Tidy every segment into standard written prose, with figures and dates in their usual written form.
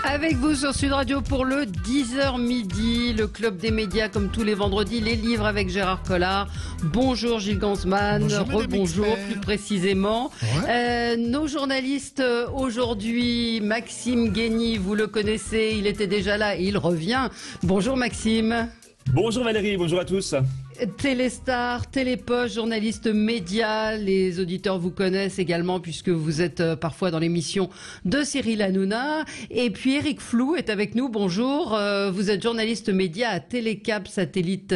Avec vous sur Sud Radio pour le 10h midi, le club des médias comme tous les vendredis, les livres avec Gérard Collard. Bonjour Gilles Gansman, rebonjour plus précisément. Ouais. Nos journalistes aujourd'hui, Maxime Guény, vous le connaissez, il était déjà là et il revient. Bonjour Maxime. Bonjour Valérie, bonjour à tous. Téléstar, Télépoche, journaliste média, les auditeurs vous connaissent également puisque vous êtes parfois dans l'émission de Cyril Hanouna. Et puis Eric Flou est avec nous, bonjour. Vous êtes journaliste média à Télécable Satellite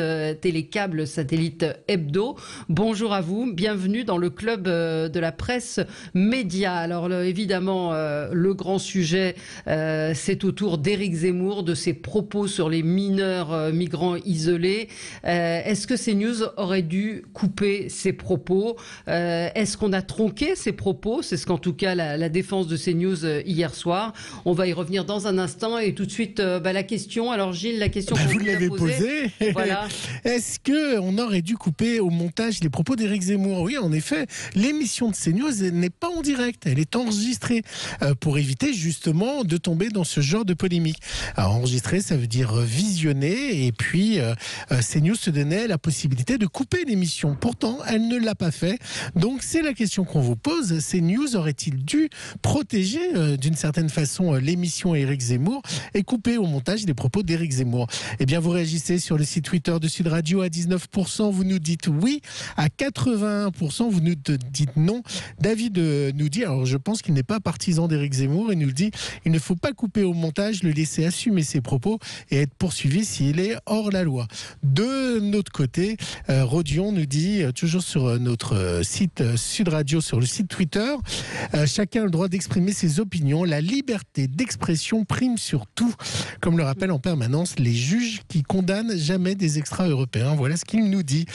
Hebdo. Bonjour à vous, bienvenue dans le club de la presse média. Alors évidemment, le grand sujet, c'est autour d'Éric Zemmour, de ses propos sur les mineurs migrants isolés. Est-ce que CNews aurait dû couper ses propos? Est-ce qu'on a tronqué ses propos? C'est ce qu'en tout cas la défense de CNews hier soir. On va y revenir dans un instant et tout de suite la question. Alors Gilles, la question que vous l'avez posée. Voilà. Est-ce qu'on aurait dû couper au montage les propos d'Éric Zemmour? Oui, en effet, l'émission de CNews n'est pas en direct, elle est enregistrée pour éviter justement de tomber dans ce genre de polémique. Alors, enregistrer, ça veut dire visionner et puis CNews se donnait la possibilité de couper l'émission. Pourtant, elle ne l'a pas fait. Donc, c'est la question qu'on vous pose. CNews aurait-il dû protéger d'une certaine façon l'émission Éric Zemmour et couper au montage les propos d'Éric Zemmour? Eh bien, vous réagissez sur le site Twitter de Sud Radio à 19%. Vous nous dites oui. À 81%, vous nous dites non. David nous dit, alors je pense qu'il n'est pas partisan d'Éric Zemmour, il nous dit il ne faut pas couper au montage, le laisser assumer ses propos et être poursuivi s'il est hors la loi. De notre côté, Rodion nous dit, toujours sur notre site Sud Radio, sur le site Twitter, chacun a le droit d'exprimer ses opinions, la liberté d'expression prime sur tout, comme le rappellent en permanence les juges qui condamnent jamais des extra-européens. Voilà ce qu'il nous dit.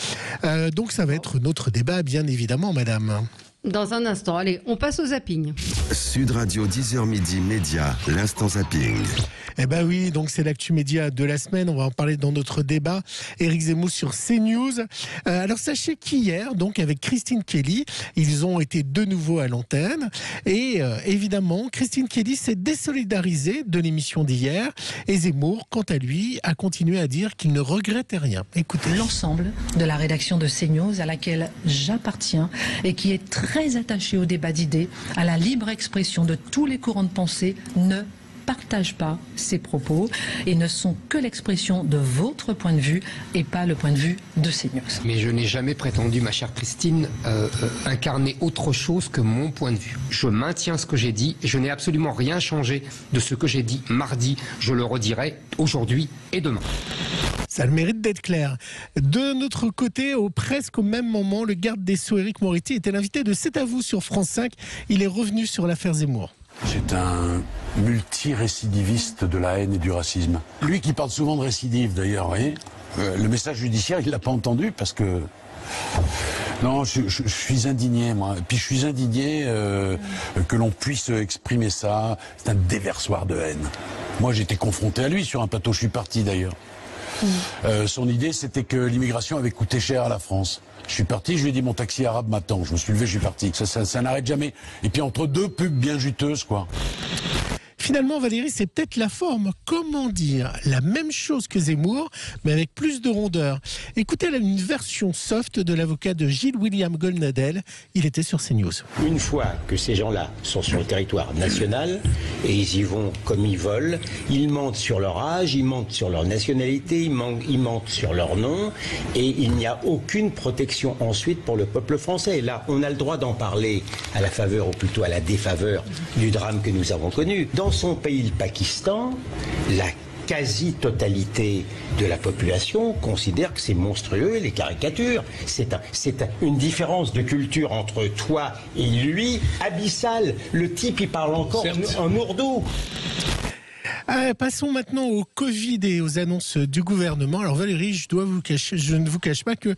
Donc ça va être notre débat, bien évidemment, madame. Dans un instant, allez, on passe au zapping. Sud Radio 10h midi média, l'instant zapping. Eh ben oui, donc c'est l'actu média de la semaine, on va en parler dans notre débat. Éric Zemmour sur CNews. Alors sachez qu'hier, donc avec Christine Kelly, ils ont été de nouveau à l'antenne et évidemment, Christine Kelly s'est désolidarisée de l'émission d'hier et Zemmour, quant à lui, a continué à dire qu'il ne regrettait rien. Écoutez. L'ensemble de la rédaction de CNews à laquelle j'appartiens et qui est très attachée au débat d'idées, à la libre expression de tous les courants de pensée, ne partage pas ces propos et ne sont que l'expression de votre point de vue et pas le point de vue de CNews. Mais je n'ai jamais prétendu, ma chère Christine, incarner autre chose que mon point de vue. Je maintiens ce que j'ai dit, je n'ai absolument rien changé de ce que j'ai dit mardi, je le redirai aujourd'hui et demain. Ça a le mérite d'être clair. De notre côté, presque au même moment, le garde des Sceaux, Éric Moretti, était l'invité de C'est à vous sur France 5. Il est revenu sur l'affaire Zemmour. C'est un multirécidiviste de la haine et du racisme. Lui qui parle souvent de récidive d'ailleurs, vous voyez, le message judiciaire, il ne l'a pas entendu parce que... Non, je suis indigné, moi. Et puis je suis indigné que l'on puisse exprimer ça. C'est un déversoir de haine. Moi, j'étais confronté à lui sur un plateau, je suis parti d'ailleurs. Son idée, c'était que l'immigration avait coûté cher à la France. Je suis parti, je lui ai dit mon taxi arabe m'attend. Je me suis levé, je suis parti. Ça n'arrête jamais. Et puis entre deux pubs bien juteuses, quoi. Finalement, Valérie, c'est peut-être la forme. Comment dire la même chose que Zemmour, mais avec plus de rondeur. Écoutez une version soft de l'avocat de Gilles William Goldnadel. Il était sur CNews. Une fois que ces gens-là sont sur le territoire national, et ils y vont comme ils veulent, ils mentent sur leur âge, ils mentent sur leur nationalité, ils mentent sur leur nom, et il n'y a aucune protection ensuite pour le peuple français. Et là, on a le droit d'en parler à la faveur, ou plutôt à la défaveur du drame que nous avons connu. Dans son pays, le Pakistan, la quasi-totalité de la population considère que c'est monstrueux, les caricatures. C'est une différence de culture entre toi et lui, abyssale. Le type, il parle encore en ourdou. Passons maintenant au Covid et aux annonces du gouvernement. Alors Valérie, je ne vous cache pas que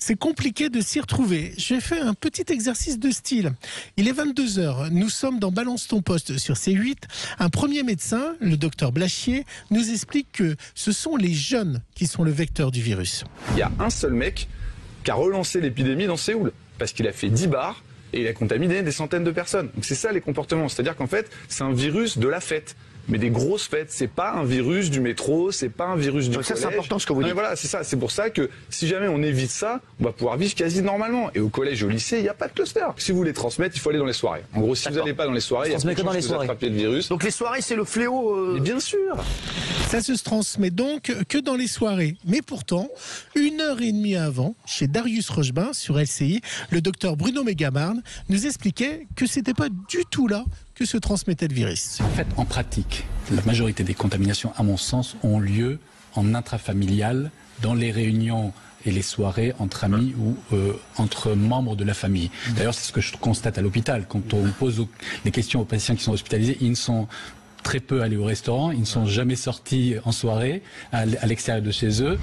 c'est compliqué de s'y retrouver. J'ai fait un petit exercice de style. Il est 22h, nous sommes dans Balance ton poste sur C8. Un premier médecin, le docteur Blachier, nous explique que ce sont les jeunes qui sont le vecteur du virus. Il y a un seul mec qui a relancé l'épidémie dans Séoul, parce qu'il a fait 10 bars et il a contaminé des centaines de personnes. Donc c'est ça les comportements, c'est-à-dire qu'en fait, c'est un virus de la fête. mais des grosses fêtes. C'est pas un virus du métro, c'est pas un virus du collège. Ça, c'est important ce que vous dites. Mais voilà, c'est ça. C'est pour ça que si jamais on évite ça, on va pouvoir vivre quasi normalement. Et au collège et au lycée, il n'y a pas de cluster. Si vous voulez transmettre, il faut aller dans les soirées. En gros, si vous n'allez pas dans les soirées, il y a que dans les soirées. Vous attrapez le virus. Donc les soirées, c'est le fléau. Mais bien sûr. Ça se transmet donc que dans les soirées. Mais pourtant, 1h30 avant, chez Darius Rochebin sur LCI, le docteur Bruno Megamarn nous expliquait que c'était pas du tout là que se transmettait le virus. En fait, en pratique, la majorité des contaminations, à mon sens, ont lieu en intrafamilial, dans les réunions et les soirées entre amis ou entre membres de la famille. D'ailleurs, c'est ce que je constate à l'hôpital. Quand on pose des questions aux patients qui sont hospitalisés, ils ne sont très peu allés au restaurant, ils ne sont jamais sortis en soirée à l'extérieur de chez eux.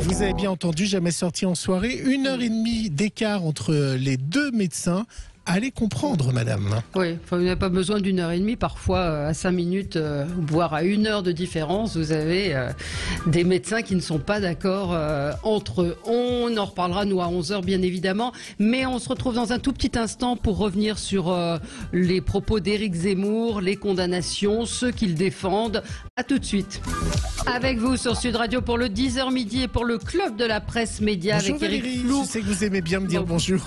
Vous avez bien entendu, jamais sortis en soirée. 1h30 d'écart entre les deux médecins. Allez comprendre, madame. Oui, vous n'avez pas besoin d'1h30, parfois à 5 minutes, voire à 1 heure de différence, vous avez des médecins qui ne sont pas d'accord entre eux. On en reparlera, nous, à 11h, bien évidemment, mais on se retrouve dans un tout petit instant pour revenir sur les propos d'Éric Zemmour, les condamnations, ceux qu'ils défendent. À tout de suite. Avec vous sur Sud Radio pour le 10h midi et pour le Club de la Presse Média. Bonjour avec Éric Valérie, Flou. je sais que vous aimez bien me dire bonjour.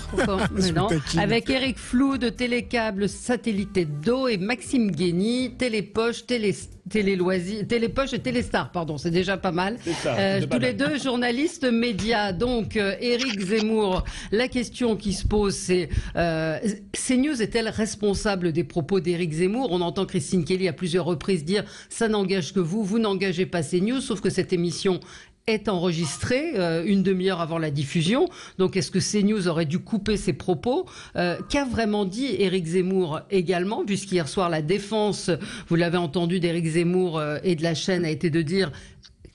Mais non. Avec Éric Flou de Télécable Satellité d'eau et Maxime Guény, Télépoche, Télépoche et Téléstar, pardon, c'est déjà pas mal. Tous les deux journalistes médias. Donc, Éric Zemmour, la question qui se pose, c'est CNews est-elle responsable des propos d'Éric Zemmour? On entend Christine Kelly à plusieurs reprises dire ça n'engage que vous n'engagez pas CNews, sauf que cette émission est enregistrée une demi-heure avant la diffusion. Donc, est-ce que CNews aurait dû couper ses propos? Qu'a vraiment dit Éric Zemmour également, puisqu'hier soir, la défense, vous l'avez entendu, d'Éric Zemmour et de la chaîne a été de dire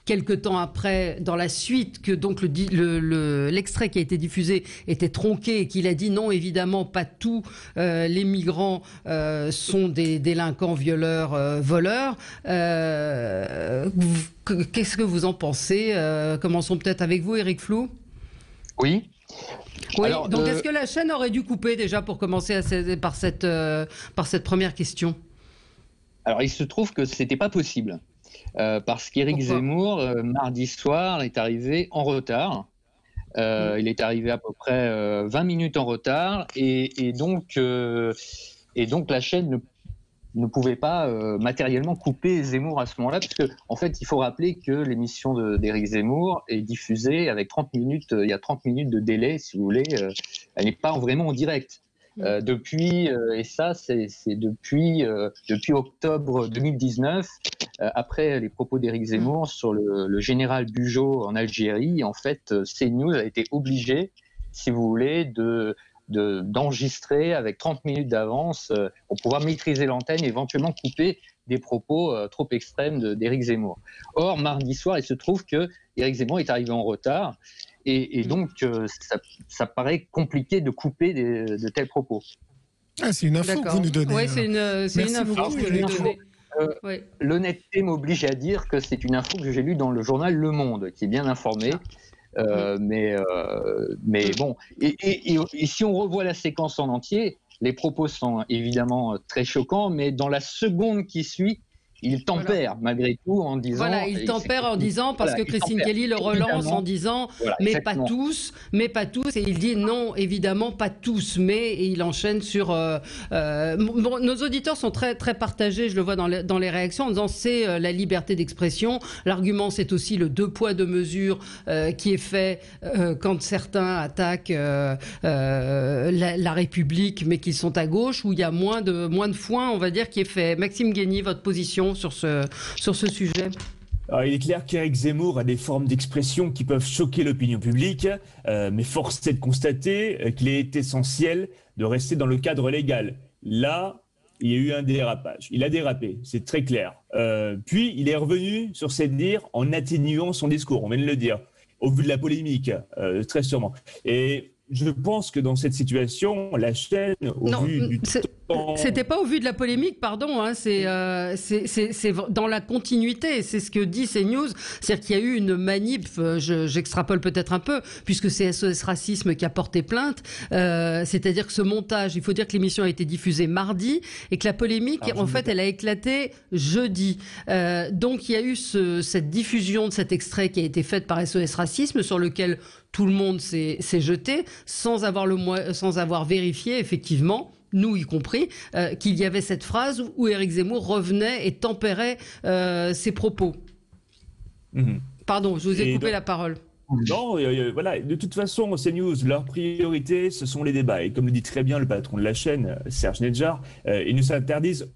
quelque temps après, dans la suite, que donc l'extrait qui a été diffusé était tronqué et qu'il a dit non, évidemment, pas tous les migrants sont des délinquants, violeurs, voleurs. Qu'est-ce que vous en pensez? Commençons peut-être avec vous, Éric Flou. Oui. Alors, donc, est-ce que la chaîne aurait dû couper déjà pour commencer par cette première question? Alors, il se trouve que c'était pas possible. Parce qu'Éric Zemmour, mardi soir, est arrivé en retard. Il est arrivé à peu près 20 minutes en retard et donc la chaîne ne pouvait pas matériellement couper Zemmour à ce moment-là, parce que en fait, il faut rappeler que l'émission d'Éric Zemmour est diffusée avec 30 minutes, il y a 30 minutes de délai, si vous voulez, elle n'est pas vraiment en direct. Et ça, c'est depuis octobre 2019, après les propos d'Éric Zemmour sur le général Bugeaud en Algérie. En fait, CNews a été obligé, si vous voulez, d'enregistrer avec 30 minutes d'avance pour pouvoir maîtriser l'antenne et éventuellement couper des propos trop extrêmes d'Éric Zemmour. Or, mardi soir, il se trouve que Éric Zemmour est arrivé en retard. Et donc, ça paraît compliqué de couper de tels propos. Ah, c'est une info que vous nous donnez. Oui, c'est une info que vous nous donnez. L'honnêteté m'oblige à dire que c'est une info que j'ai lue dans le journal Le Monde, qui est bien informé. Mais bon. Et si on revoit la séquence en entier, les propos sont évidemment très choquants, mais dans la seconde qui suit, il tempère malgré tout en disant... Voilà, il tempère en disant, parce que Christine Kelly le relance en disant mais pas tous, et il dit non, évidemment pas tous, et il enchaîne sur... nos auditeurs sont très, très partagés, je le vois dans les réactions, en disant c'est la liberté d'expression. L'argument, c'est aussi le 2 poids 2 mesures qui est fait quand certains attaquent la République, mais qui sont à gauche, où il y a moins de foin, on va dire, qui est fait. Maxime Guény, votre position sur ce sujet? Alors, il est clair qu'Éric Zemmour a des formes d'expression qui peuvent choquer l'opinion publique, mais force est de constater qu'il est essentiel de rester dans le cadre légal. Là, il y a eu un dérapage. Il a dérapé, c'est très clair. Puis, il est revenu sur ses dires en atténuant son discours, on vient de le dire, au vu de la polémique, très sûrement. Et je pense que dans cette situation, la chaîne, C'était pas au vu de la polémique, pardon, hein, c'est dans la continuité, c'est ce que dit CNews, c'est-à-dire qu'il y a eu une manip, j'extrapole peut-être un peu, puisque c'est SOS Racisme qui a porté plainte, c'est-à-dire que ce montage, il faut dire que l'émission a été diffusée mardi, et que la polémique, en fait, elle a éclaté jeudi. Donc il y a eu cette diffusion de cet extrait qui a été faite par SOS Racisme, sur lequel tout le monde s'est jeté, sans avoir vérifié, effectivement, nous y compris, qu'il y avait cette phrase où Éric Zemmour revenait et tempérait ses propos. Pardon, je vous ai coupé la parole. Non, voilà. De toute façon, CNews, leur priorité, ce sont les débats. Et comme le dit très bien le patron de la chaîne, Serge Nedjar, ils ne s'interdisent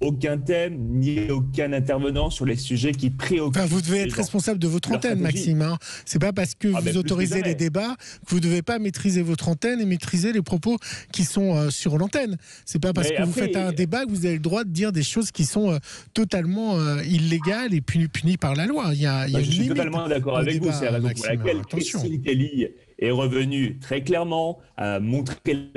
aucun thème, ni aucun intervenant sur les sujets qui préoccupent. Enfin, vous devez être responsable de votre antenne, Maxime. Hein. C'est pas parce que vous autorisez les débats que vous ne devez pas maîtriser votre antenne et maîtriser les propos qui sont sur l'antenne. C'est pas parce que vous faites un débat que vous avez le droit de dire des choses qui sont totalement illégales et punies par la loi. Je suis totalement d'accord avec vous. C'est la raison pour laquelle Christine Kelly est revenue très clairement à montrer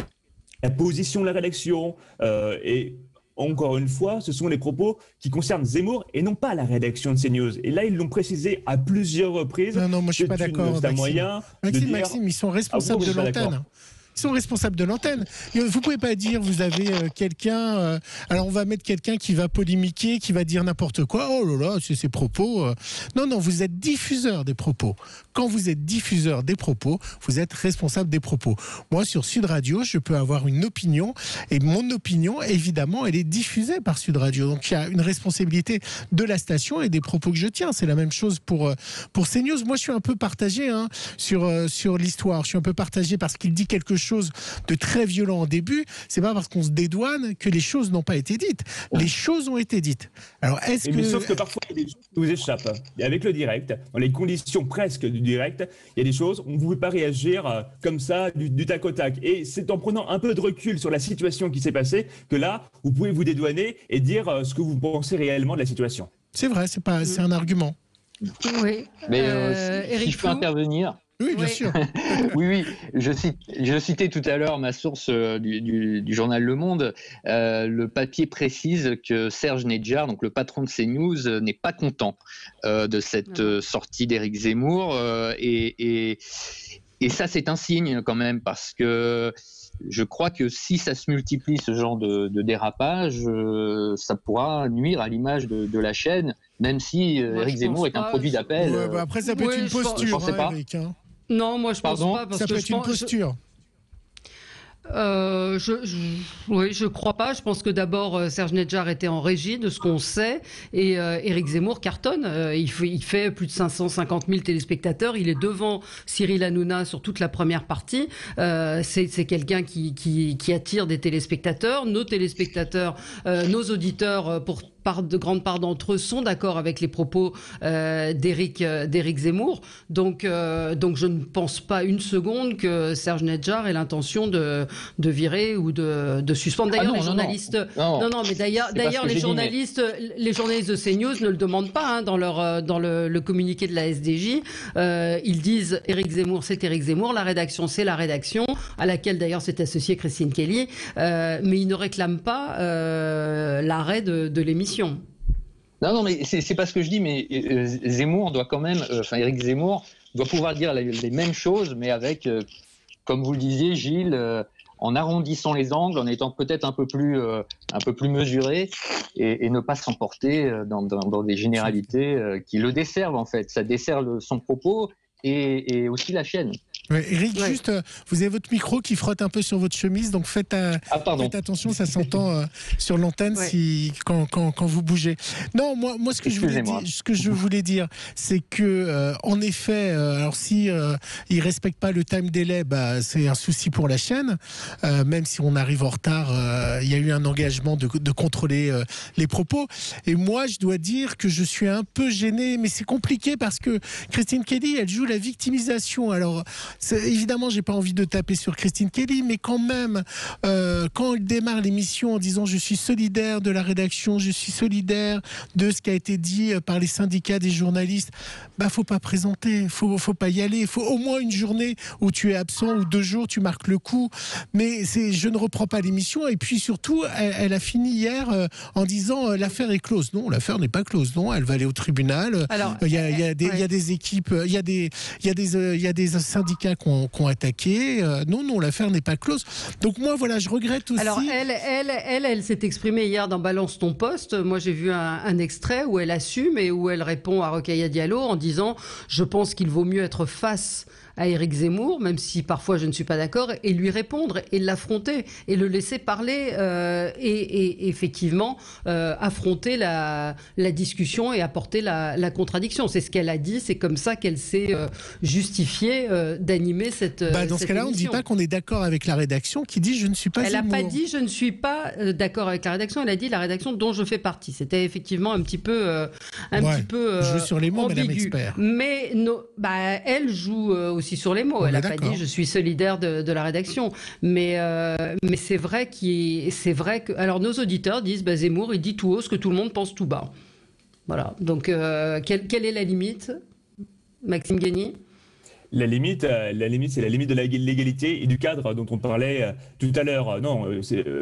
la position de la rédaction et encore une fois, ce sont les propos qui concernent Zemmour et non pas la rédaction de CNews. Et là, ils l'ont précisé à plusieurs reprises. Non, moi je suis pas d'accord. Maxime, ils sont responsables de l'antenne. Ils sont responsables de l'antenne. Vous pouvez pas dire, vous avez quelqu'un... alors on va mettre quelqu'un qui va polémiquer, qui va dire n'importe quoi. Oh là là, c'est ses propos. Non, vous êtes diffuseur des propos. Quand vous êtes diffuseur des propos, vous êtes responsable des propos. Moi, sur Sud Radio, je peux avoir une opinion. Et mon opinion, évidemment, elle est diffusée par Sud Radio. Donc il y a une responsabilité de la station et des propos que je tiens. C'est la même chose pour CNews. Moi, je suis un peu partagé sur l'histoire. Je suis un peu partagé parce qu'il dit quelque chose de très violent au début. C'est pas parce qu'on se dédouane que les choses n'ont pas été dites. Les choses ont été dites. Alors, sauf que parfois, il y a des choses qui vous échappent. Et avec le direct, dans les conditions presque du direct, il y a des choses, on ne pouvait pas réagir comme ça, du tac au tac. Et c'est en prenant un peu de recul sur la situation qui s'est passée que là, vous pouvez vous dédouaner et dire ce que vous pensez réellement de la situation. C'est vrai, c'est un argument. Oui. Mais si je peux intervenir... Oui, bien sûr. oui, je citais tout à l'heure ma source du journal Le Monde. Le papier précise que Serge Nedjar, donc le patron de CNews, n'est pas content de cette sortie d'Éric Zemmour. Et ça, c'est un signe quand même, parce que je crois que si ça se multiplie, ce genre de dérapage, ça pourra nuire à l'image de la chaîne, même si Éric Zemmour est un produit d'appel. Après, ça peut être une posture, Éric. Non, moi je pense pas, parce ça peut être une posture. Je crois pas. Je pense que d'abord Serge Nedjar était en régie de ce qu'on sait, et Éric Zemmour cartonne. Il fait plus de 550 000 téléspectateurs. Il est devant Cyril Hanouna sur toute la première partie. C'est quelqu'un qui attire des téléspectateurs. Nos téléspectateurs, nos auditeurs, de grande part d'entre eux sont d'accord avec les propos d'Éric Zemmour. Donc je ne pense pas une seconde que Serge Nedjar ait l'intention de virer ou de suspendre. D'ailleurs, les journalistes... mais d'ailleurs les journalistes de CNews ne le demandent pas dans le communiqué de la SDJ. Ils disent Éric Zemmour, c'est Éric Zemmour, la rédaction, c'est la rédaction, à laquelle d'ailleurs s'est associée Christine Kelly, mais ils ne réclament pas l'arrêt de l'émission. Non, mais c'est pas ce que je dis, mais Zemmour doit quand même, Éric Zemmour doit pouvoir dire les mêmes choses, mais avec, comme vous le disiez, Gilles, en arrondissant les angles, en étant peut-être un peu plus mesuré, et ne pas s'emporter dans des généralités qui le desservent en fait. Ça dessert son propos et aussi la chaîne. Ouais, Eric, juste, vous avez votre micro qui frotte un peu sur votre chemise, donc faites attention, ça s'entend sur l'antenne quand vous bougez. Non, moi ce que je voulais dire, c'est que en effet, alors si ils respectent pas le time delay, c'est un souci pour la chaîne. Même si on arrive en retard, il y a eu un engagement de contrôler les propos. Et moi, je dois dire que je suis un peu gêné, mais c'est compliqué parce que Christine Kelly, elle joue la victimisation. Alors évidemment, j'ai pas envie de taper sur Christine Kelly, mais quand même, quand elle démarre l'émission en disant je suis solidaire de la rédaction, je suis solidaire de ce qui a été dit par les syndicats des journalistes, faut pas présenter, faut pas y aller, il faut au moins une journée où tu es absent ou 2 jours, tu marques le coup. Mais je ne reprends pas l'émission. Et puis surtout, elle a fini hier en disant l'affaire est close. Non, l'affaire n'est pas close. Non, elle va aller au tribunal. Il y a des équipes, il y a des syndicats qui ont attaqué. Non, l'affaire n'est pas close. Donc moi, voilà, je regrette aussi. Alors elle s'est exprimée hier dans Balance ton poste. Moi, j'ai vu un extrait où elle assume et où elle répond à Rokhaya Diallo en disant « Je pense qu'il vaut mieux être face à Éric Zemmour, même si parfois je ne suis pas d'accord, et lui répondre, et l'affronter, et le laisser parler, et effectivement affronter la discussion et apporter la contradiction. » C'est ce qu'elle a dit, c'est comme ça qu'elle s'est justifiée d'animer cette dans ce cas-là, émission. On ne dit pas qu'on est d'accord avec la rédaction qui dit « je ne suis pas Elle n'a Zemmour ». pas dit « je ne suis pas d'accord avec la rédaction », elle a dit « la rédaction dont je fais partie ». C'était effectivement un petit peu je joue sur les mots, ambigu. Madame Expert. Mais elle joue aussi sur les mots. Elle n'a pas dit « je suis solidaire de la rédaction ». Mais c'est vrai que... Alors nos auditeurs disent « Zemmour, il dit tout haut ce que tout le monde pense tout bas ». Voilà. Donc, quelle est la limite, Maxime Guény ? La limite, c'est la limite de la légalité et du cadre dont on parlait tout à l'heure. Non,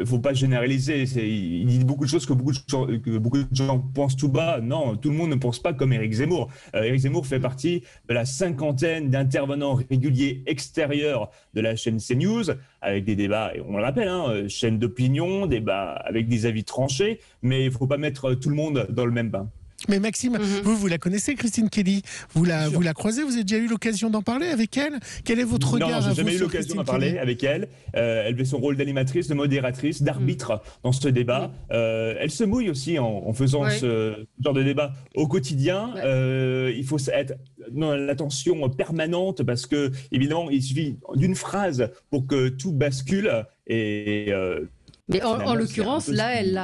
faut pas généraliser. Il dit beaucoup de choses que beaucoup de gens pensent tout bas. Non, tout le monde ne pense pas comme Éric Zemmour. Éric Zemmour fait partie de la 50aine d'intervenants réguliers extérieurs de la chaîne CNews, avec des débats, et on le rappelle, chaîne d'opinion, débats avec des avis tranchés, mais il faut pas mettre tout le monde dans le même bain. Mais Maxime, vous la connaissez, Christine Kelly, vous la croisez, vous avez déjà eu l'occasion d'en parler avec elle? Quel est votre regard? Non, j'ai jamais eu l'occasion d'en parler avec elle. Elle fait son rôle d'animatrice, de modératrice, d'arbitre dans ce débat. Elle se mouille aussi en faisant ce genre de débat au quotidien. Il faut être dans l'attention permanente parce que, évidemment, il suffit d'une phrase pour que tout bascule et... Mais en l'occurrence, là, elle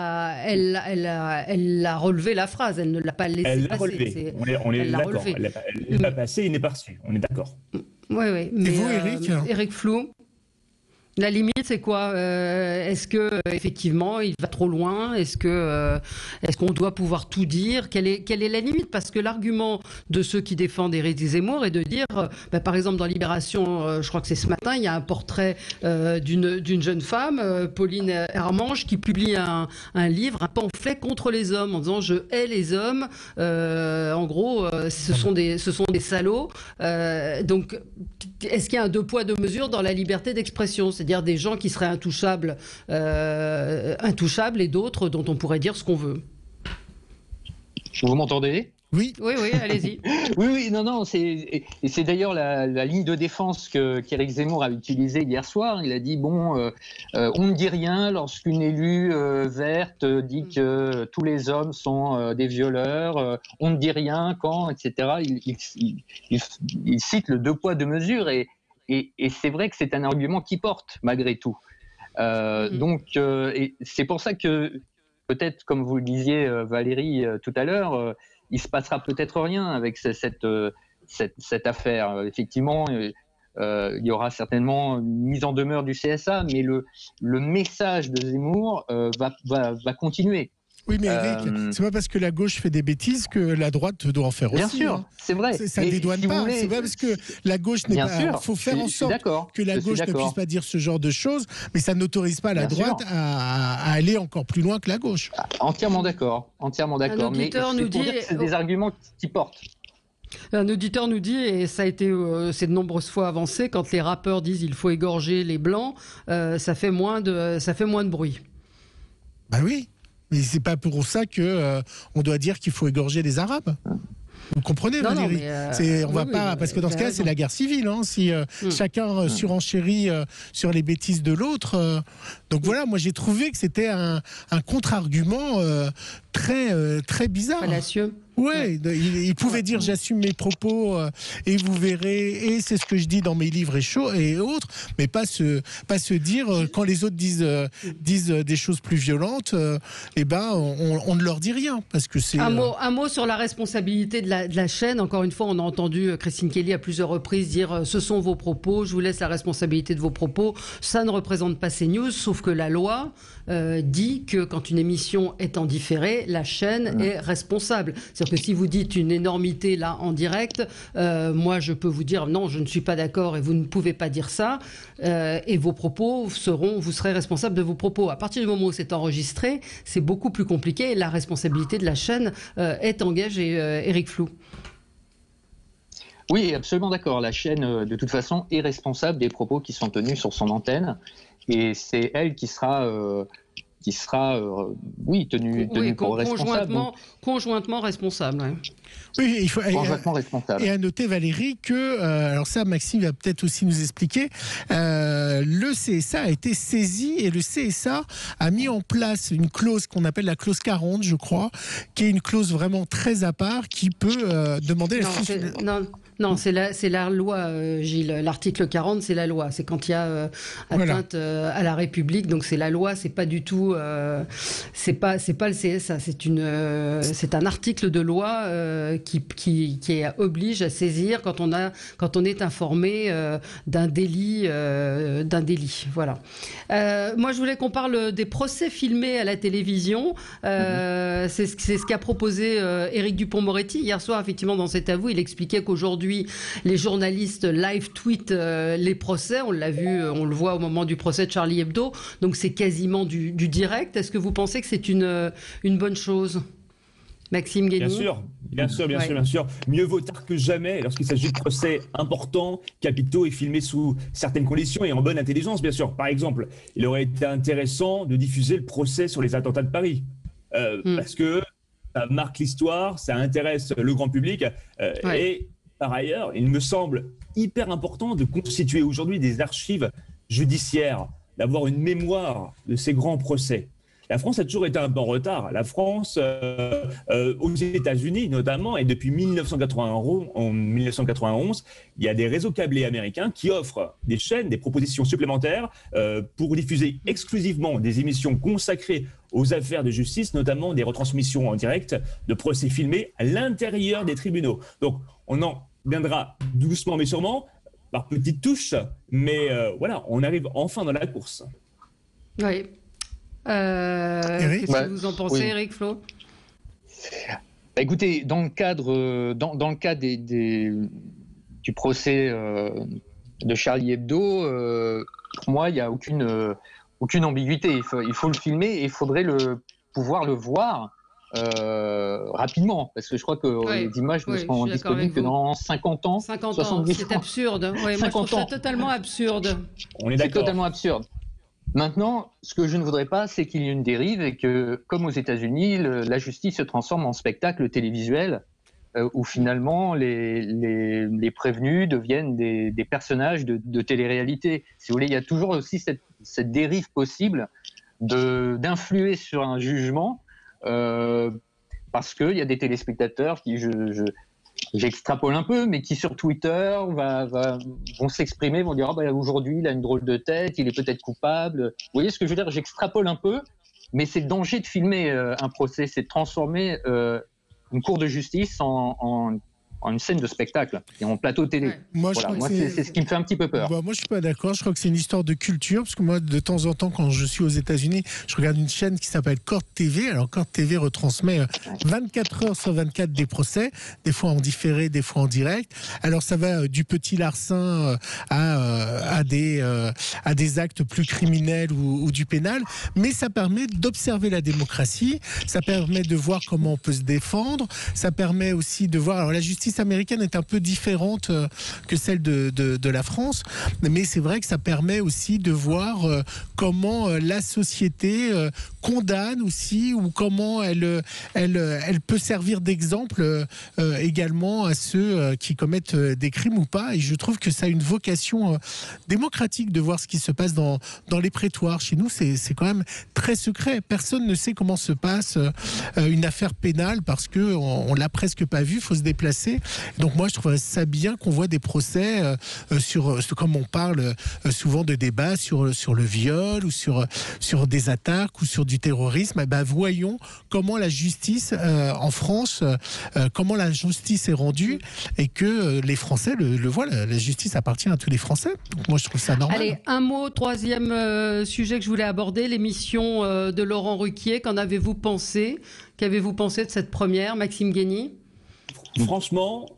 a relevé la phrase, elle ne l'a pas laissé passer. Elle l'a relevé, on est d'accord. Elle l'a passé, il n'est pas reçu, on est d'accord. Oui. Mais et vous, Éric Éric Flou, la limite, c'est quoi? Est-ce que effectivement, il va trop loin? Est-ce qu'on doit pouvoir tout dire? Quelle est la limite? Parce que l'argument de ceux qui défendent Éric Zemmour est de dire, par exemple, dans Libération, je crois que c'est ce matin, il y a un portrait d'une jeune femme, Pauline Hermange, qui publie un livre, un pamphlet contre les hommes, en disant « Je hais les hommes ». En gros, ce sont des salauds. Donc, est-ce qu'il y a un 2 poids 2 mesures dans la liberté d'expression? C'est-à-dire des gens qui seraient intouchables et d'autres dont on pourrait dire ce qu'on veut. Vous m'entendez? Oui, allez-y. Oui, non, c'est d'ailleurs la ligne de défense qu'Éric Zemmour a utilisée hier soir. Il a dit, on ne dit rien lorsqu'une élue verte dit que tous les hommes sont des violeurs, on ne dit rien quand, etc. Il cite le 2 poids 2 mesures et c'est vrai que c'est un argument qui porte, malgré tout. Donc, et c'est pour ça que, peut-être, comme vous le disiez, Valérie, tout à l'heure, il se passera peut-être rien avec cette affaire. Effectivement, il y aura certainement une mise en demeure du CSA, mais le message de Zemmour va continuer. Oui, mais Éric, c'est pas parce que la gauche fait des bêtises que la droite doit en faire aussi. Bien sûr, c'est vrai. Ça ne dédouane pas. C'est pas parce que la gauche n'est pas... Il faut faire en sorte que la gauche ne puisse pas dire ce genre de choses, mais ça n'autorise pas la droite à aller encore plus loin que la gauche. Entièrement d'accord. Mais c'est des arguments qui portent. Un auditeur nous dit, et ça a été c'est de nombreuses fois avancé, quand les rappeurs disent il faut égorger les blancs, ça fait moins de bruit. Bah oui. Mais c'est pas pour ça que on doit dire qu'il faut égorger les Arabes. Vous comprenez, Valérie? On va pas, parce que dans ce cas, c'est la guerre civile. Si chacun surenchérit sur les bêtises de l'autre. Donc voilà, moi j'ai trouvé que c'était un contre-argument très bizarre. Fallacieux. Ouais, il pouvait dire j'assume mes propos et vous verrez, et c'est ce que je dis dans mes livres et autres, mais pas se dire quand les autres disent des choses plus violentes, on ne leur dit rien parce que c'est un mot sur la responsabilité de la chaîne. Encore une fois, on a entendu Christine Kelly à plusieurs reprises dire ce sont vos propos, je vous laisse la responsabilité de vos propos. Ça ne représente pas CNews, sauf que la loi dit que quand une émission est en différé, la chaîne est responsable. C'est-à-dire que si vous dites une énormité là en direct, moi je peux vous dire non, je ne suis pas d'accord et vous ne pouvez pas dire ça, et vos propos vous serez responsable de vos propos. À partir du moment où c'est enregistré, c'est beaucoup plus compliqué et la responsabilité de la chaîne est engagée. Éric Floux. Oui, absolument d'accord. La chaîne, de toute façon, est responsable des propos qui sont tenus sur son antenne, et c'est elle qui sera tenue pour responsable. Conjointement responsable. Ouais. Oui, il faut, conjointement responsable. Et à noter, Valérie, que, alors ça, Maxime va peut-être aussi nous expliquer, le CSA a été saisi et le CSA a mis en place une clause qu'on appelle la clause 40, je crois, qui est une clause vraiment très à part qui peut demander Non, c'est la loi, Gilles. L'article 40, c'est la loi. C'est quand il y a atteinte à la République. Donc c'est la loi. C'est pas du tout. C'est pas le CSA. C'est un article de loi qui oblige à saisir quand on est informé d'un délit. Voilà. Moi, je voulais qu'on parle des procès filmés à la télévision. C'est ce qu'a proposé Éric Dupond-Moretti hier soir. Effectivement, dans cet avou, il expliquait qu'aujourd'hui les journalistes live tweetent les procès. On l'a vu, on le voit au moment du procès de Charlie Hebdo. Donc c'est quasiment du direct. Est-ce que vous pensez que c'est une bonne chose, Maxime Guény ? Bien sûr. Mieux vaut tard que jamais lorsqu'il s'agit de procès importants, capitaux et filmés sous certaines conditions et en bonne intelligence, bien sûr. Par exemple, il aurait été intéressant de diffuser le procès sur les attentats de Paris. Parce que ça marque l'histoire, ça intéresse le grand public et par ailleurs, il me semble hyper important de constituer aujourd'hui des archives judiciaires, d'avoir une mémoire de ces grands procès. La France a toujours été un peu en retard. La France, aux États-Unis notamment, et depuis 1991, il y a des réseaux câblés américains qui offrent des chaînes, des propositions supplémentaires pour diffuser exclusivement des émissions consacrées aux affaires de justice, notamment des retransmissions en direct de procès filmés à l'intérieur des tribunaux. Donc, on en viendra doucement mais sûrement, par petites touches, mais voilà, on arrive enfin dans la course. Oui. Qu'est-ce que vous en pensez, Éric Floux ? Écoutez, dans le cadre du procès de Charlie Hebdo, pour moi, il n'y a aucune ambiguïté. Il faut le filmer et il faudrait pouvoir le voir rapidement, parce que je crois que les images ne seront disponibles que dans 50 ans, 70 ans. C'est absurde. Ouais, moi, je trouve ça totalement absurde. On est d'accord. C'est totalement absurde. Maintenant, ce que je ne voudrais pas, c'est qu'il y ait une dérive et que, comme aux États-Unis, la justice se transforme en spectacle télévisuel où finalement les prévenus deviennent des personnages de télé-réalité. Si vous voulez, il y a toujours aussi cette dérive possible d'influer sur un jugement parce qu'il y a des téléspectateurs qui, j'extrapole un peu, mais qui sur Twitter vont s'exprimer, vont dire aujourd'hui il a une drôle de tête, il est peut-être coupable. Vous voyez ce que je veux dire ? J'extrapole un peu, mais c'est le danger de filmer un procès, c'est de transformer une cour de justice en une scène de spectacle et en plateau télé. Ouais. Moi, c'est ce qui me fait un petit peu peur. Moi, je suis pas d'accord. Je crois que c'est une histoire de culture, parce que moi, de temps en temps, quand je suis aux États-Unis, je regarde une chaîne qui s'appelle Court TV. Alors, Court TV retransmet 24 heures sur 24 des procès, des fois en différé, des fois en direct. Alors, ça va du petit larcin à des actes plus criminels ou du pénal, mais ça permet d'observer la démocratie, ça permet de voir comment on peut se défendre, ça permet aussi de voir. Alors, la justice américaine est un peu différente que celle de la France, mais c'est vrai que ça permet aussi de voir comment la société condamne aussi, ou comment elle peut servir d'exemple également à ceux qui commettent des crimes ou pas. Et je trouve que ça a une vocation démocratique de voir ce qui se passe dans les prétoires. Chez nous, c'est quand même très secret. Personne ne sait comment se passe une affaire pénale parce qu'on l'a presque pas vu, il faut se déplacer. Donc moi, je trouve ça bien qu'on voit des procès comme on parle souvent de débats sur le viol ou sur des attaques ou sur du terrorisme. Voyons comment la justice en France, comment la justice est rendue et que les Français le voient. La justice appartient à tous les Français. Donc moi, je trouve ça normal. Allez, un mot, troisième sujet que je voulais aborder, l'émission de Laurent Ruquier. Qu'en avez-vous pensé ? Qu'avez-vous pensé de cette première, Maxime Guény ? Franchement,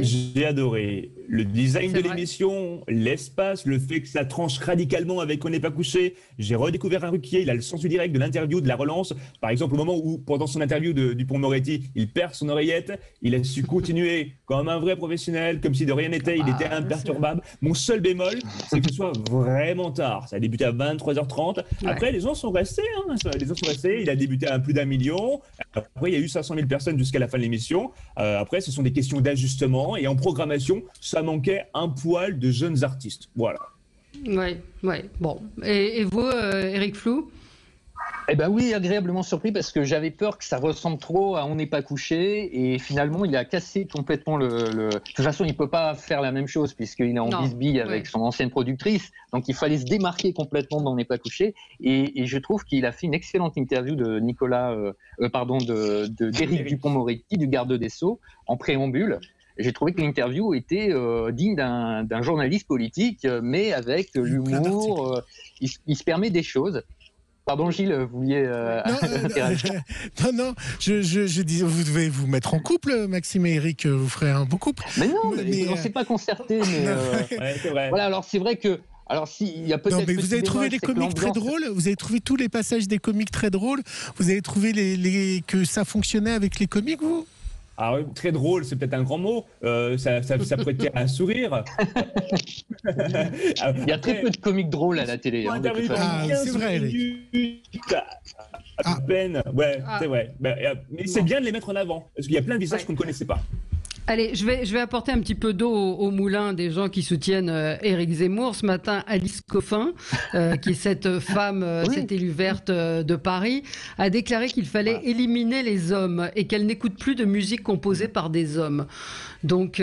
j'ai adoré le design de l'émission, l'espace, le fait que ça tranche radicalement avec On n'est pas couché. J'ai redécouvert un Ruquier, il a le sens du direct, de l'interview, de la relance. Par exemple, au moment où, pendant son interview de Dupond-Moretti, il perd son oreillette, il a su continuer comme un vrai professionnel, comme si de rien n'était, il était imperturbable. Mon seul bémol, c'est que ce soit vraiment tard. Ça a débuté à 23h30. Après, les gens sont restés. Il a débuté à plus d'1 million. Après, il y a eu 500 000 personnes jusqu'à la fin de l'émission. Après, ce sont des questions d'ajustement. Et en programmation, ça manquait un poil de jeunes artistes. Voilà. Oui. Bon. Et vous, Eric Flou ? Eh ben oui, agréablement surpris parce que j'avais peur que ça ressemble trop à On n'est pas couché et finalement il a cassé complètement De toute façon, il peut pas faire la même chose puisqu'il est en bisbille avec son ancienne productrice, donc il fallait se démarquer complètement d'On n'est pas couché et je trouve qu'il a fait une excellente interview de d'Éric Dupond-Moretti, du garde des Sceaux, en préambule. J'ai trouvé que l'interview était digne d'un journaliste politique, mais avec l'humour. Il se permet des choses. Pardon, Gilles, vous vouliez Non, je dis, vous devez vous mettre en couple, Maxime et Eric, vous ferez un beau couple. Mais non, mais on ne s'est pas concerté. C'est vrai. Voilà, alors c'est vrai que. Alors, il y a peut-être. Non, mais vous avez trouvé les comiques très drôles. Vous avez trouvé tous les passages des comiques très drôles. Vous avez trouvé que ça fonctionnait avec les comiques, vous ? Ah oui, très drôle, c'est peut-être un grand mot. Ça prêtait à un sourire. Il y a très peu de comiques drôles à la télé. C'est vrai, à peine. Ouais, c'est vrai. Mais c'est bien de les mettre en avant, parce qu'il y a plein de visages qu'on ne connaissait pas. Allez, je vais apporter un petit peu d'eau au moulin des gens qui soutiennent Éric Zemmour. Ce matin, Alice Coffin, qui est cette femme, cette élue verte de Paris, a déclaré qu'il fallait éliminer les hommes et qu'elle n'écoute plus de musique composée par des hommes. Donc,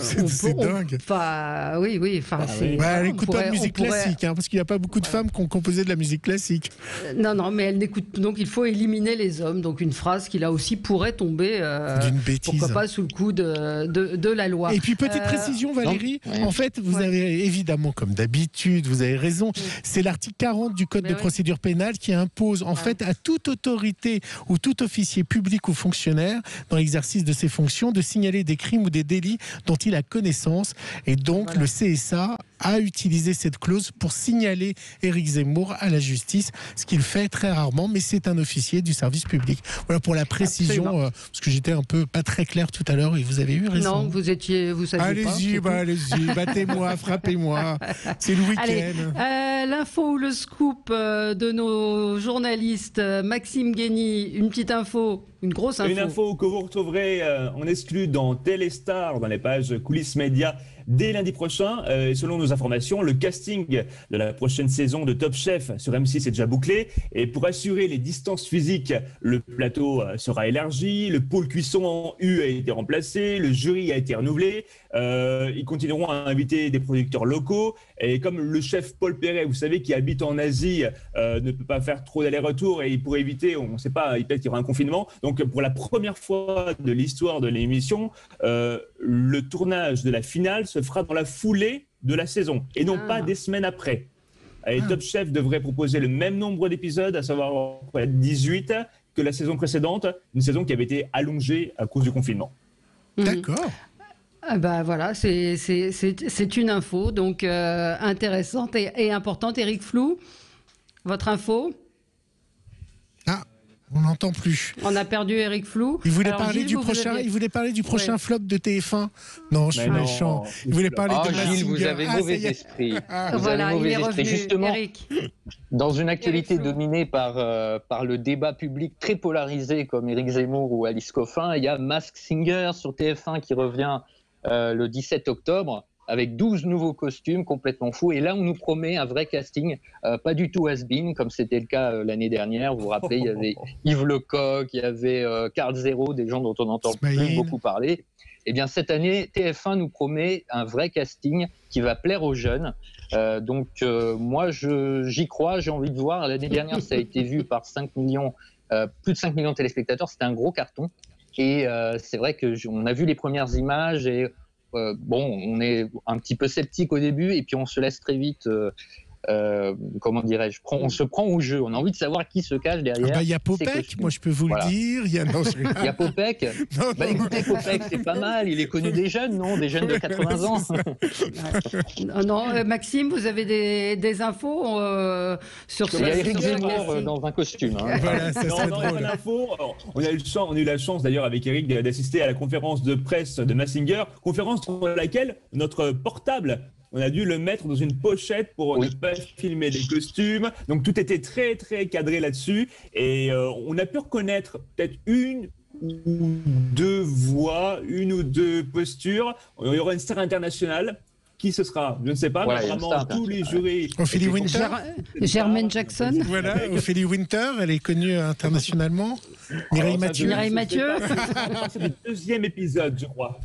c'est dingue. Elle n'écoute pas de musique classique, parce qu'il n'y a pas beaucoup de femmes qui ont composé de la musique classique. Non, mais elle n'écoute. Donc, il faut éliminer les hommes. Donc, une phrase qui là aussi pourrait tomber. D'une bêtise. Pourquoi pas sous le coup de la loi. Et puis petite précision, Valérie, en fait vous avez évidemment, comme d'habitude, vous avez raison, c'est l'article 40 du Code de procédure pénale qui impose en fait à toute autorité ou tout officier public ou fonctionnaire dans l'exercice de ses fonctions de signaler des crimes ou des délits dont il a connaissance, et donc le CSA a utilisé cette clause pour signaler Éric Zemmour à la justice, ce qu'il fait très rarement, mais c'est un officier du service public. Voilà pour la précision, parce que j'étais un peu pas très clair tout à l'heure et vous avez eu raison. Non, vous saviez pas. Allez-y, battez-moi, frappez-moi. C'est le week-end. Allez, l'info ou le scoop de nos journalistes. Maxime Guény, une petite info, une grosse info. Une info que vous retrouverez en exclu dans Téléstar, dans les pages coulisses médias, dès lundi prochain. Selon nos informations, le casting de la prochaine saison de Top Chef sur M6 est déjà bouclé. Et pour assurer les distances physiques, le plateau sera élargi, le pôle cuisson en U a été remplacé, le jury a été renouvelé. Ils continueront à inviter des producteurs locaux. Et comme le chef Paul Perret, vous savez, qui habite en Asie, ne peut pas faire trop d'allers-retours et pour éviter, on ne sait pas, peut-être qu'il y aura un confinement. Donc pour la première fois de l'histoire de l'émission, le tournage de la finale se fera dans la foulée de la saison et non pas des semaines après. Et Top Chef devrait proposer le même nombre d'épisodes, à savoir 18, que la saison précédente, une saison qui avait été allongée à cause du confinement. D'accord. Voilà, c'est une info donc intéressante et importante. Eric Flou, votre info ? On n'entend plus. On a perdu Eric Flou. Il voulait parler du prochain flop de TF1. Non, je suis méchant. Il voulait parler de Mazinger. Gilles, vous avez mauvais esprit. Voilà, il est revenu. Justement, Eric. Dans une actualité dominée par le débat public très polarisé comme Éric Zemmour ou Alice Coffin, il y a Masked Singer sur TF1 qui revient le 17 octobre. Avec 12 nouveaux costumes complètement fous. Et là, on nous promet un vrai casting, pas du tout has-been, comme c'était le cas l'année dernière. Vous vous rappelez, il y avait Yves Lecoq, il y avait Carl Zero, des gens dont on n'entend plus beaucoup parler. Eh bien, cette année, TF1 nous promet un vrai casting qui va plaire aux jeunes. Moi, j'y crois, j'ai envie de voir. L'année dernière, ça a été vu par 5 millions, plus de 5 millions de téléspectateurs. C'était un gros carton. Et c'est vrai qu'on a vu les premières images et on est un petit peu sceptique au début et puis on se laisse très vite, comment dirais-je, on se prend au jeu. On a envie de savoir qui se cache derrière. Il y a Popek, moi je peux vous le dire. Il y a Popek. Écoutez, Popek, c'est pas mal. Il est connu des jeunes, non? Des jeunes de 80 ans. Non, Maxime, vous avez des infos sur ce. Il y a Éric Zemmour dans un costume. Voilà, ça serait drôle. Il y a pas d'infos. On a eu la chance d'ailleurs avec Eric d'assister à la conférence de presse de Mazinger, conférence dans laquelle notre portable, on a dû le mettre dans une pochette pour ne pas filmer les costumes. Donc tout était très très cadré là-dessus. Et on a pu reconnaître peut-être une ou deux voix, une ou deux postures. Il y aura une star internationale. Qui ce sera? Je ne sais pas, mais vraiment tous les jurys. Ophélie Winter. Germaine Jackson. Voilà, Ophélie Winter, elle est connue internationalement. Mireille Mathieu. Mireille Mathieu. C'est le deuxième épisode, je crois.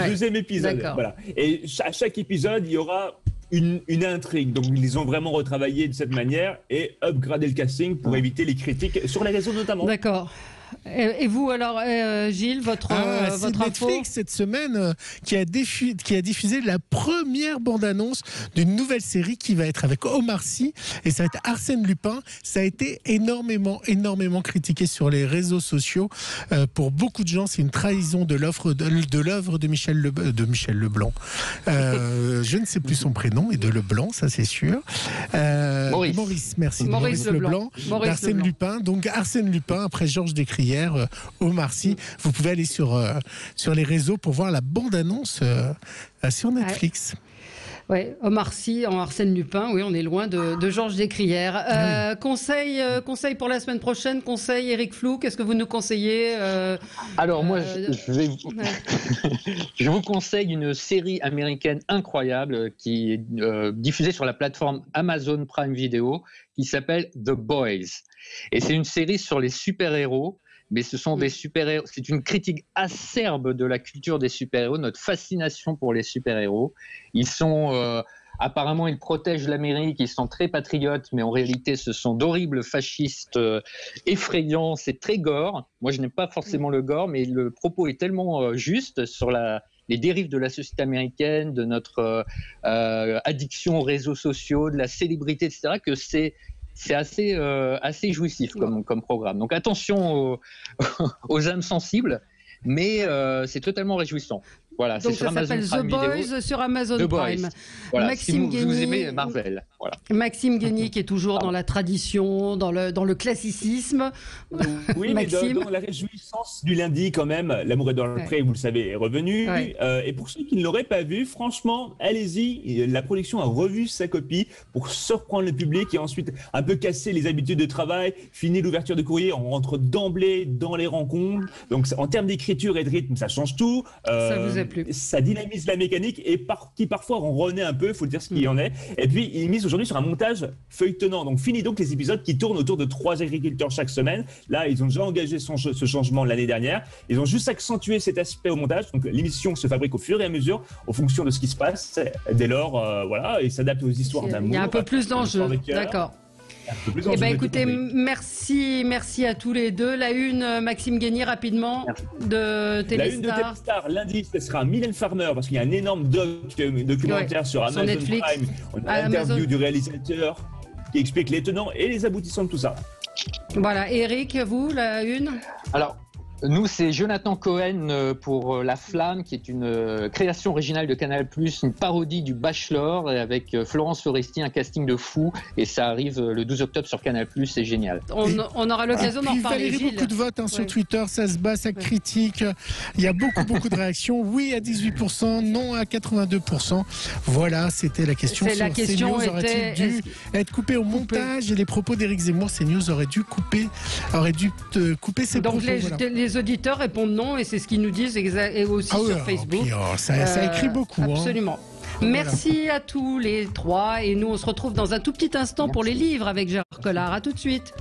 Deuxième épisode. Voilà. Et à chaque épisode, il y aura une intrigue. Donc, ils ont vraiment retravaillé de cette manière et upgradé le casting pour éviter les critiques sur les réseaux notamment. D'accord. Et vous alors, Gilles, votre c'est Netflix info cette semaine qui a diffusé la première bande-annonce d'une nouvelle série qui va être avec Omar Sy et ça va être Arsène Lupin. Ça a été énormément critiqué sur les réseaux sociaux. Pour beaucoup de gens, c'est une trahison de l'œuvre de Michel Leblanc. Je ne sais plus son prénom, et de Leblanc, ça c'est sûr. Maurice, merci. Maurice Leblanc. Arsène Lupin. Donc Arsène Lupin après Georges Descrières. Omar Sy. Vous pouvez aller sur les réseaux pour voir la bande-annonce sur Netflix. Ouais, Omar Sy en Arsène Lupin, oui, on est loin de Georges Descrières. Conseil pour la semaine prochaine, conseil Eric Flou, qu'est-ce que vous nous conseillez Alors moi, je vous conseille une série américaine incroyable qui est diffusée sur la plateforme Amazon Prime Video, qui s'appelle The Boys. Et c'est une série sur les super-héros. Mais ce sont des super-héros. C'est une critique acerbe de la culture des super-héros, notre fascination pour les super-héros. Ils sont apparemment, ils protègent l'Amérique, ils sont très patriotes, mais en réalité, ce sont d'horribles fascistes effrayants. C'est très gore. Moi, je n'aime pas forcément le gore, mais le propos est tellement juste sur les dérives de la société américaine, de notre addiction aux réseaux sociaux, de la célébrité, etc., que c'est assez jouissif comme programme. Donc attention aux âmes sensibles, mais c'est totalement réjouissant. Voilà, donc c'est ça s'appelle The Boys sur Amazon Prime. Voilà, Maxime si vous aimez Marvel. Voilà. Maxime Guény qui est toujours dans la tradition, dans le classicisme. Oui, Maxime. mais dans la réjouissance du lundi quand même, L'amour est dans le pré, vous le savez, est revenu. Ouais. Et pour ceux qui ne l'auraient pas vu, franchement, allez-y. La production a revu sa copie pour surprendre le public et ensuite un peu casser les habitudes de travail, finir l'ouverture de courrier, on rentre d'emblée dans les rencontres. Donc en termes d'écriture et de rythme, ça change tout. Ça vous a plu. Ça dynamise la mécanique et qui parfois ronronne un peu, il faut dire ce qu'il y en est. Et puis il mise aujourd'hui sur un montage feuilletonnant. Donc fini donc les épisodes qui tournent autour de 3 agriculteurs chaque semaine. Là, ils ont déjà engagé ce changement l'année dernière. Ils ont juste accentué cet aspect au montage. Donc l'émission se fabrique au fur et à mesure, en fonction de ce qui se passe. Dès lors, voilà, et s'adapte aux histoires d'amour. Il y a un peu plus d'enjeux, d'accord. Eh bien, écoutez, merci à tous les deux. La une, Maxime Guény, rapidement, de Téléstar. La une de Téléstar, lundi, ce sera Mylène Farmer, parce qu'il y a un énorme documentaire sur Amazon Prime. On a l'interview du réalisateur qui explique les tenants et les aboutissants de tout ça. Voilà, Eric, vous, la une? Alors, Nous, c'est Jonathan Cohen pour La Flamme, qui est une création originale de Canal+, une parodie du Bachelor, et avec Florence Foresti, un casting de fou, et ça arrive le 12 octobre sur Canal+, c'est génial. On aura l'occasion d'en reparler. Valérie, beaucoup de votes sur Twitter, ça se bat, ça critique, il y a beaucoup de réactions, oui à 18%, non à 82%. Voilà, c'était la question sur CNews, aurait-il dû être coupé au montage, et les propos d'Éric Zemmour, CNews aurait dû couper ses propos. Donc les auditeurs répondent non, et c'est ce qu'ils nous disent et aussi sur Facebook. Puis, ça écrit beaucoup. Absolument. Merci à tous les trois, et nous on se retrouve dans un tout petit instant pour les livres avec Gérard Collard. À tout de suite.